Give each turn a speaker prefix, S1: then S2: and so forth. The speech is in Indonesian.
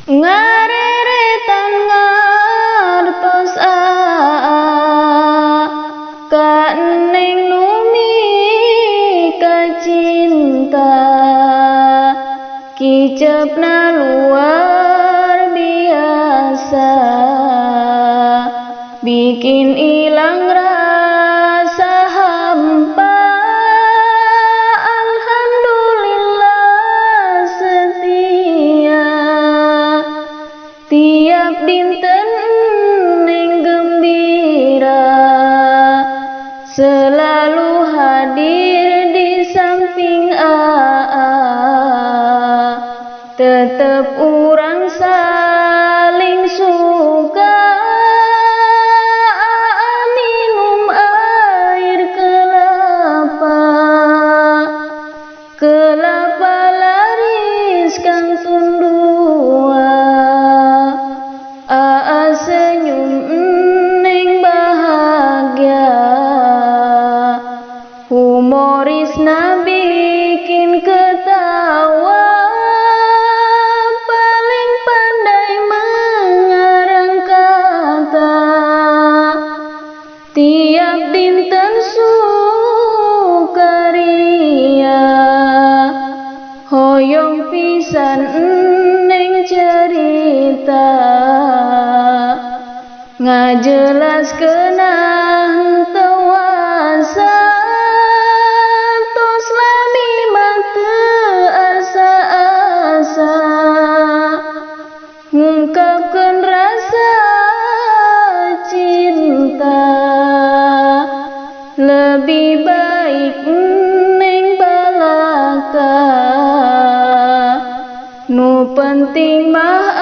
S1: ngareretan ngartos ka eneng numi kacinta kicepna luar biasa bikin ilang rasa hampa. Alhamdulillah setia tiap dinten neng gembira selalu hadir di samping tetep urang saling suka minum air kelapa laris kang tundua senyum neng bahagia humorisna bikin ketawa paling pandai mengarang kata tiap dinten sukaria hoyong pisan neng cerita ngajelaskeun teuasa tos lami mah teu asa-asa ngungkapkeun rasa cinta lebih baik neng balaka nu penting mah